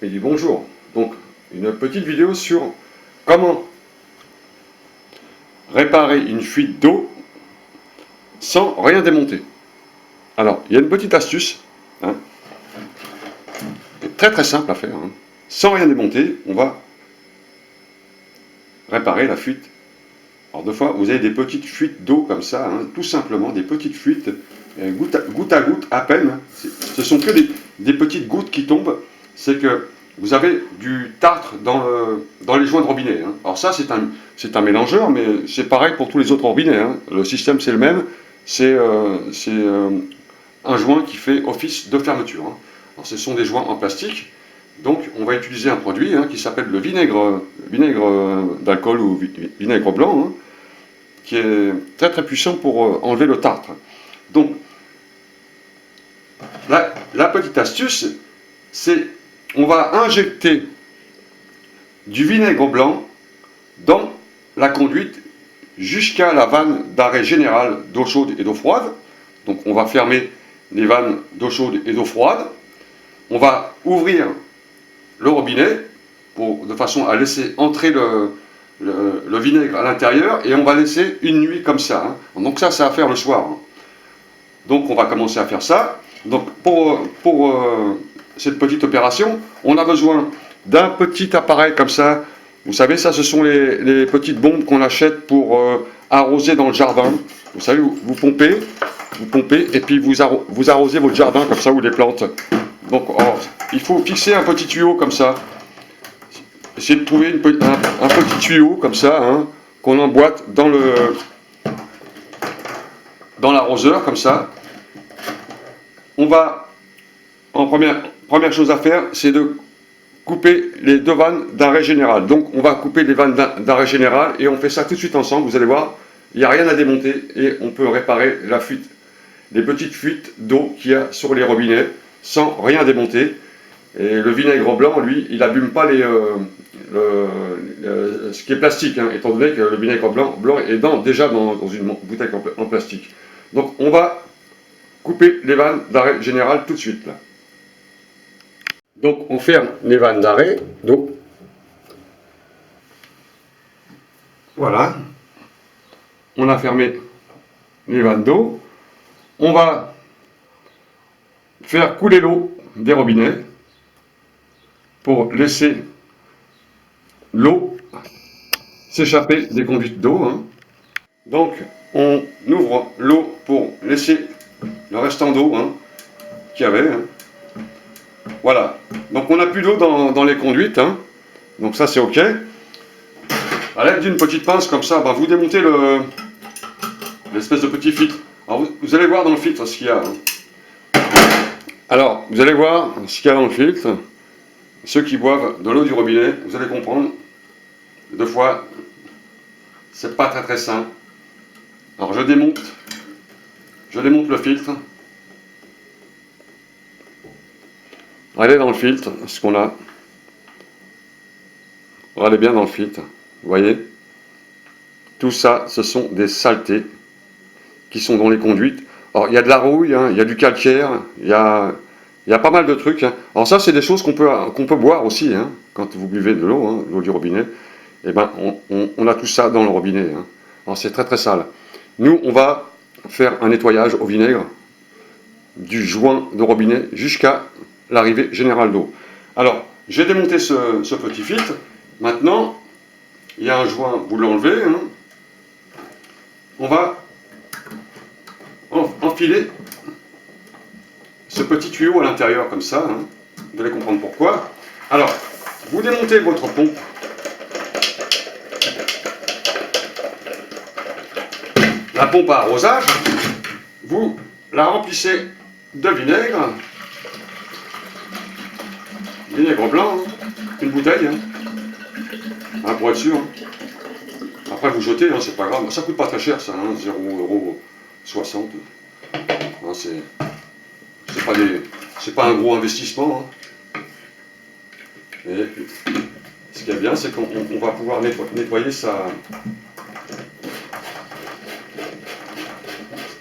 et dit bonjour. Donc, une petite vidéo sur comment réparer une fuite d'eau sans rien démonter. Alors, il y a une petite astuce, hein, très très simple à faire. Hein. Sans rien démonter, on va réparer la fuite. Alors, deux fois, vous avez des petites fuites d'eau comme ça, hein, tout simplement, des petites fuites, goutte à goutte à peine. Ce sont que des petites gouttes qui tombent. C'est que vous avez du tartre dans les joints de robinet. Hein. Alors ça, c'est un mélangeur, mais c'est pareil pour tous les autres robinets. Hein. Le système, c'est le même. C'est un joint qui fait office de fermeture. Hein. Alors, ce sont des joints en plastique. Donc, on va utiliser un produit qui s'appelle le vinaigre d'alcool ou vinaigre blanc, hein, qui est très très puissant pour enlever le tartre. Donc, la petite astuce, c'est on va injecter du vinaigre blanc dans la conduite jusqu'à la vanne d'arrêt général d'eau chaude et d'eau froide. Donc, on va fermer les vannes d'eau chaude et d'eau froide. On va ouvrir le robinet de façon à laisser entrer le vinaigre à l'intérieur et on va laisser une nuit comme ça. Hein. Donc ça, c'est à faire le soir. Hein. Donc on va commencer à faire ça. Donc pour cette petite opération, on a besoin d'un petit appareil comme ça. Vous savez, ça, ce sont les petites bombes qu'on achète pour arroser dans le jardin. Vous savez, vous pompez et puis vous arrosez votre jardin comme ça ou les plantes. Donc, il faut fixer un petit tuyau comme ça. Essayez de trouver un petit tuyau comme ça, hein, qu'on emboîte dans l'arroseur comme ça. On va, en première chose à faire, c'est de couper les deux vannes d'arrêt général. Donc, on va couper les vannes d'arrêt général et on fait ça tout de suite ensemble. Vous allez voir, il n'y a rien à démonter et on peut réparer la fuite, les petites fuites d'eau qu'il y a sur les robinets, sans rien démonter. Et le vinaigre blanc, lui, il n'abîme pas ce qui est plastique, hein, étant donné que le vinaigre blanc est déjà dans une bouteille en plastique. Donc on va couper les vannes d'arrêt général tout de suite. Là. Donc on ferme les vannes d'arrêt d'eau. Voilà. On a fermé les vannes d'eau. On va faire couler l'eau des robinets pour laisser l'eau s'échapper des conduites d'eau. Hein. Donc, on ouvre l'eau pour laisser le restant d'eau hein, qu'il y avait. Hein. Voilà. Donc, on n'a plus d'eau dans les conduites. Hein. Donc, ça, c'est OK. À l'aide d'une petite pince comme ça, vous démontez l'espèce de petit filtre. Alors, vous allez voir dans le filtre ce qu'il y a. Hein. Alors, vous allez voir ce qu'il y a dans le filtre. Ceux qui boivent de l'eau du robinet, vous allez comprendre, deux fois, c'est pas très très sain. Alors je démonte le filtre. Regardez dans le filtre ce qu'on a. Regardez bien dans le filtre, vous voyez. Tout ça, ce sont des saletés qui sont dans les conduites. Alors il y a de la rouille, hein, il y a du calcaire, il y a pas mal de trucs. Hein. Alors ça, c'est des choses qu'on peut boire aussi, hein, quand vous buvez de l'eau, hein, l'eau du robinet. Eh ben, on a tout ça dans le robinet. Hein. Alors c'est très très sale. Nous, on va faire un nettoyage au vinaigre du joint de robinet jusqu'à l'arrivée générale d'eau. Alors, j'ai démonté ce petit filtre. Maintenant, il y a un joint, vous l'enlevez. Hein. On va enfiler ce petit tuyau à l'intérieur comme ça, hein. Vous allez comprendre pourquoi. Alors, vous démontez votre pompe. La pompe à arrosage, vous la remplissez de vinaigre blanc, hein. Une bouteille, hein, pour être sûr. Hein. Après vous jetez, hein, c'est pas grave, ça coûte pas très cher ça, hein, 0,60 €. Hein, c'est pas un gros investissement. Hein. Et ce qui est bien, c'est qu'on va pouvoir nettoyer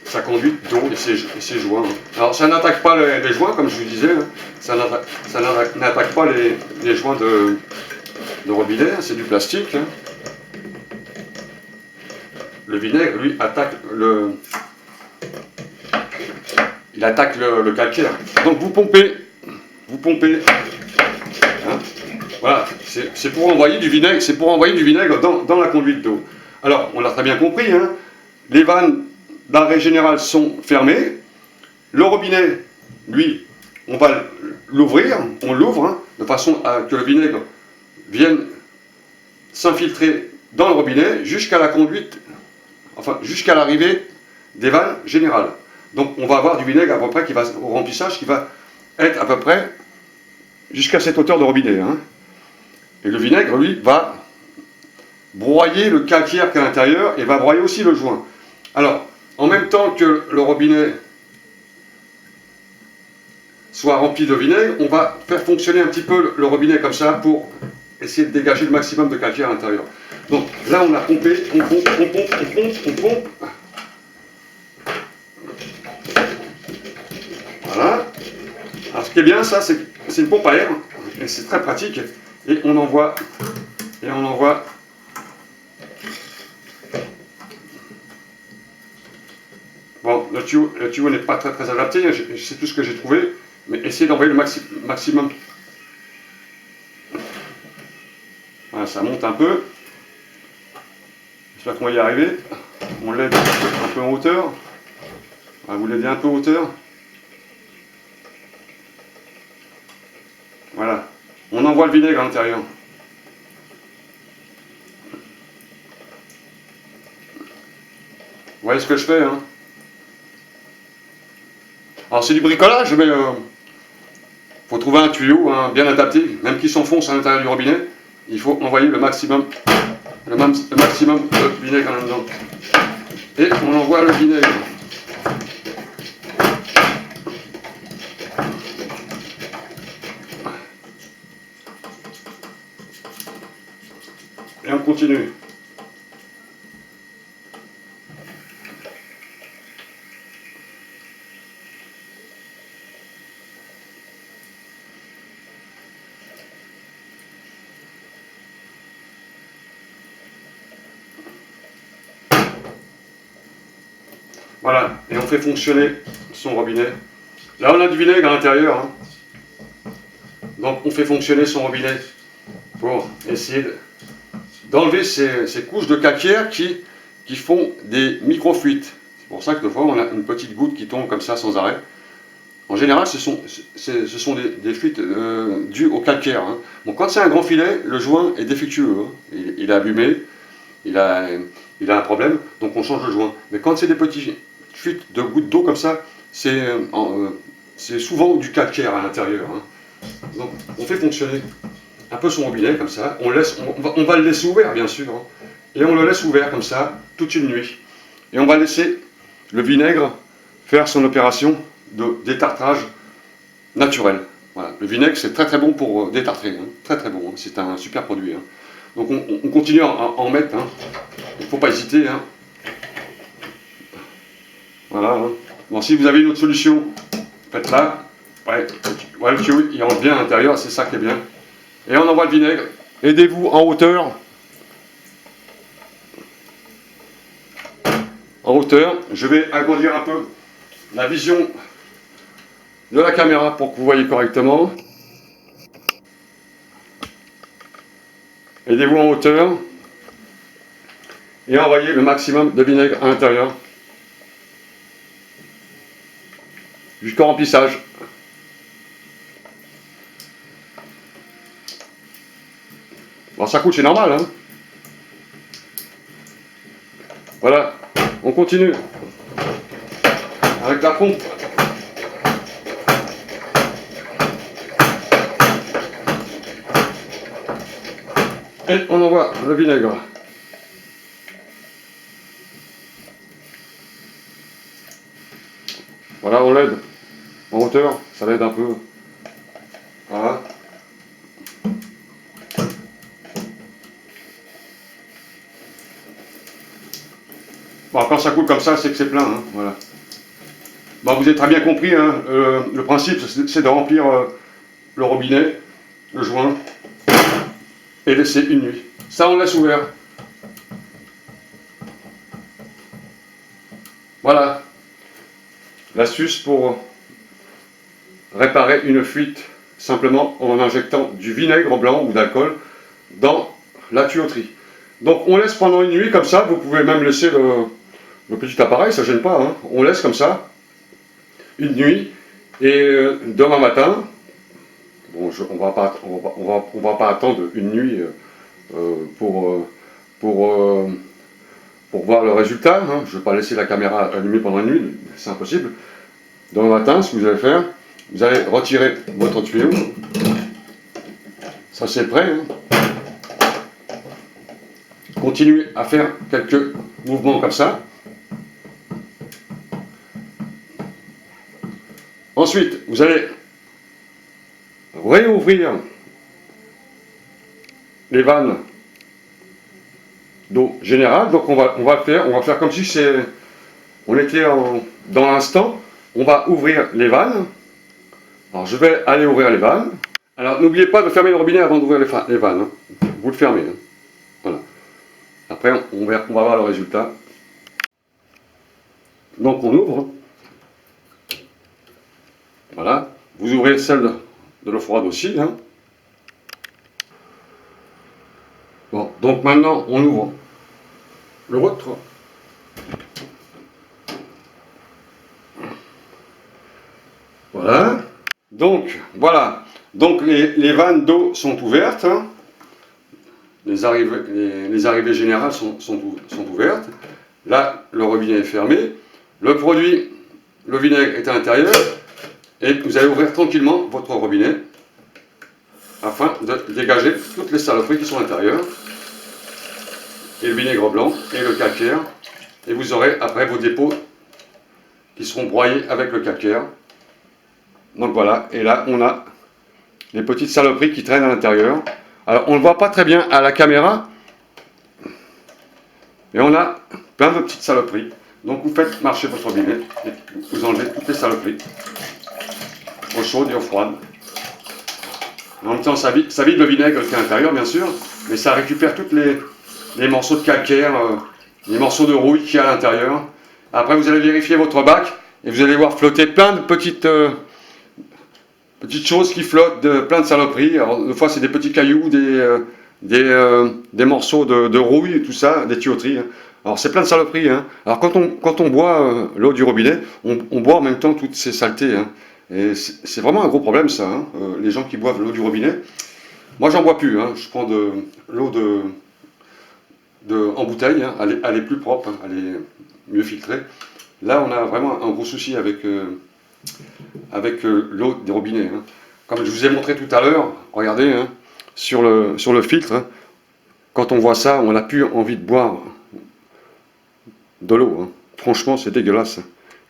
sa conduite d'eau et ses joints. Alors ça n'attaque pas les joints, comme je vous disais, hein. Ça n'attaque pas les joints de robinet, c'est du plastique. Hein. Le vinaigre, lui, attaque le calcaire. Donc vous pompez, hein. Voilà, c'est pour envoyer du vinaigre, dans la conduite d'eau. Alors, on l'a très bien compris, hein, les vannes d'arrêt général sont fermées. Le robinet, lui, on va l'ouvrir, on l'ouvre, hein, de façon à que le vinaigre vienne s'infiltrer dans le robinet jusqu'à la conduite, enfin jusqu'à l'arrivée des vannes générales. Donc on va avoir du vinaigre à peu près au remplissage qui va être à peu près jusqu'à cette hauteur de robinet. Hein. Et le vinaigre, lui, va broyer le calcaire qui est à l'intérieur et va broyer aussi le joint. Alors, en même temps que le robinet soit rempli de vinaigre, on va faire fonctionner un petit peu le robinet comme ça pour essayer de dégager le maximum de calcaire à l'intérieur. Donc là, on a pompé, on pompe. Voilà. Alors ce qui est bien, ça, c'est une pompe à air, et c'est très pratique. Et on envoie. Bon, le tuyau n'est pas très adapté, c'est tout ce que j'ai trouvé, mais essayez d'envoyer le maximum. Voilà, ça monte un peu. J'espère qu'on va y arriver. On l'aide un peu en hauteur. On va vous l'aider un peu en hauteur. Voilà. On envoie le vinaigre à l'intérieur. Vous voyez ce que je fais, hein? Alors c'est du bricolage, mais faut trouver un tuyau, hein, bien adapté, même qui s'enfonce à l'intérieur du robinet. Il faut envoyer le maximum de vinaigre là-dedans. Et on envoie le vinaigre. Et on continue. Voilà, et on fait fonctionner son robinet. Là, on a du vinaigre à l'intérieur. Hein. Donc, on fait fonctionner son robinet pour essayer d'enlever ces couches de calcaire qui font des micro-fuites. C'est pour ça que des fois, on a une petite goutte qui tombe comme ça sans arrêt. En général, ce sont des fuites dues au calcaire. Hein. Bon, quand c'est un grand filet, le joint est défectueux. Hein. Il est abîmé, il a un problème, donc on change le joint. Mais quand c'est des petites fuites de gouttes d'eau comme ça, c'est souvent du calcaire à l'intérieur. Hein. Donc on fait fonctionner un peu son robinet comme ça. On va le laisser ouvert, bien sûr. Hein. Et on le laisse ouvert comme ça, toute une nuit. Et on va laisser le vinaigre faire son opération de détartrage naturel. Voilà. Le vinaigre, c'est très bon pour détartrer. Hein. Très bon. Hein. C'est un super produit. Hein. Donc on continue à en mettre. Hein. Il ne faut pas hésiter. Hein. Voilà. Hein. Bon, si vous avez une autre solution, faites-la. Ouais, le tuyau, il rentre bien à l'intérieur, c'est ça qui est bien. Et on envoie le vinaigre. Aidez-vous en hauteur. En hauteur. Je vais agrandir un peu la vision de la caméra pour que vous voyez correctement. Aidez-vous en hauteur. Et envoyez le maximum de vinaigre à l'intérieur. Jusqu'au remplissage. Bon, ça coûte, c'est normal, hein. Voilà, on continue. Avec la pompe. Et on envoie le vinaigre. Voilà, on l'aide en hauteur, ça l'aide un peu. Voilà. Bon, quand ça coule comme ça, c'est que c'est plein. Hein. Voilà. Bah, vous avez très bien compris, hein, le principe, c'est de remplir le robinet, le joint, et laisser une nuit. Ça, on laisse ouvert. Voilà l'astuce pour réparer une fuite simplement en injectant du vinaigre blanc ou d'alcool dans la tuyauterie. Donc on laisse pendant une nuit comme ça, vous pouvez même laisser le petit appareil, ça ne gêne pas, hein. On laisse comme ça une nuit et demain matin, bon, on va pas attendre une nuit pour voir le résultat, hein. Je ne vais pas laisser la caméra allumée pendant une nuit, c'est impossible. Demain matin, ce que vous allez faire, vous allez retirer votre tuyau. Ça c'est prêt, hein. Continuez à faire quelques mouvements comme ça. Ensuite, vous allez réouvrir les vannes d'eau générale. Donc on va faire comme si on était dans l'instant. On va ouvrir les vannes. Alors je vais aller ouvrir les vannes. Alors n'oubliez pas de fermer le robinet avant d'ouvrir les vannes, hein. Vous le fermez, hein. Voilà. Après on va voir le résultat. Donc on ouvre. Voilà. Vous ouvrez celle de l'eau froide aussi, hein. Bon, donc maintenant on ouvre le vôtre. Voilà. Donc voilà. Donc les vannes d'eau sont ouvertes, hein. Les arrivées générales sont ouvertes. Là, le robinet est fermé. Le produit, le vinaigre est à l'intérieur. Et vous allez ouvrir tranquillement votre robinet afin de dégager toutes les saloperies qui sont à l'intérieur. Et le vinaigre blanc et le calcaire. Et vous aurez après vos dépôts qui seront broyés avec le calcaire. Donc voilà, et là on a les petites saloperies qui traînent à l'intérieur. Alors on ne le voit pas très bien à la caméra, mais on a plein de petites saloperies. Donc vous faites marcher votre robinet et vous enlevez toutes les saloperies, eau chaude et eau froide. En même temps ça vide le vinaigre qui est à l'intérieur bien sûr, mais ça récupère tous les morceaux de calcaire, les morceaux de rouille qu'il y a à l'intérieur. Après vous allez vérifier votre bac et vous allez voir flotter plein de petites choses qui flottent, plein de saloperies. Alors, des fois, c'est des petits cailloux, des morceaux de rouille et tout ça, des tuyauteries, hein. Alors, c'est plein de saloperies, hein. Alors, quand on boit l'eau du robinet, on boit en même temps toutes ces saletés, hein. Et c'est vraiment un gros problème, ça, hein. Les gens qui boivent l'eau du robinet. Moi, j'en bois plus, hein. Je prends de l'eau en bouteille, hein. Elle est plus propre, hein. Elle est mieux filtrée. Là, on a vraiment un gros souci avec l'eau des robinets, hein. Comme je vous ai montré tout à l'heure, regardez, hein, sur le filtre, hein, quand on voit ça, on n'a plus envie de boire de l'eau, hein. Franchement, c'est dégueulasse.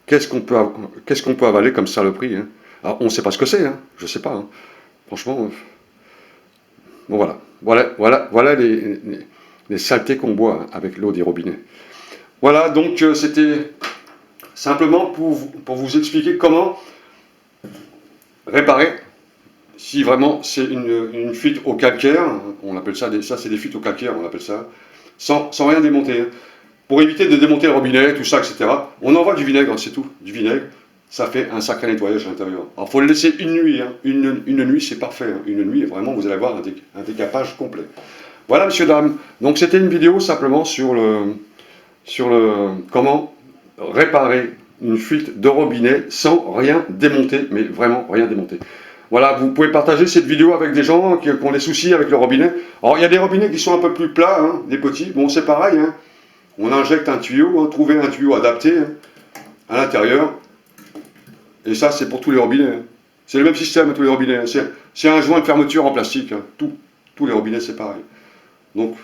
Qu'est-ce qu'on peut avaler comme saloperie, hein. Alors, on ne sait pas ce que c'est, hein. Je ne sais pas, hein. Franchement, bon voilà les saletés qu'on boit, hein, avec l'eau des robinets. Voilà, donc c'était simplement pour vous expliquer comment réparer si vraiment c'est une fuite au calcaire. On appelle ça, c'est des fuites au calcaire, on appelle ça, sans rien démonter, hein. Pour éviter de démonter le robinet, tout ça, etc. On envoie du vinaigre, c'est tout, du vinaigre, ça fait un sacré nettoyage à l'intérieur. Alors il faut le laisser une nuit, hein. Une nuit c'est parfait, hein. Une nuit, vraiment vous allez avoir un décapage complet. Voilà messieurs, dames, donc c'était une vidéo simplement sur comment réparer une fuite de robinet sans rien démonter, mais vraiment rien démonter. Voilà, vous pouvez partager cette vidéo avec des gens qui ont des soucis avec le robinet. Alors il y a des robinets qui sont un peu plus plats, hein, des petits, bon c'est pareil, hein. On injecte un tuyau, hein, trouver un tuyau adapté, hein, à l'intérieur, et ça c'est pour tous les robinets, hein. C'est le même système à tous les robinets, hein. C'est un joint de fermeture en plastique, hein. Tous les robinets c'est pareil. Donc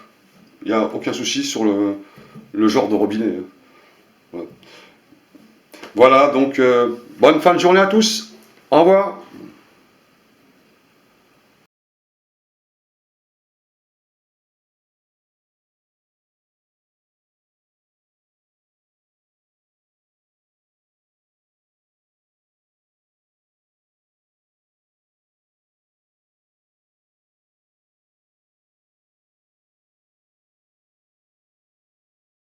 il n'y a aucun souci sur le genre de robinet, hein. Voilà, donc bonne fin de journée à tous. Au revoir.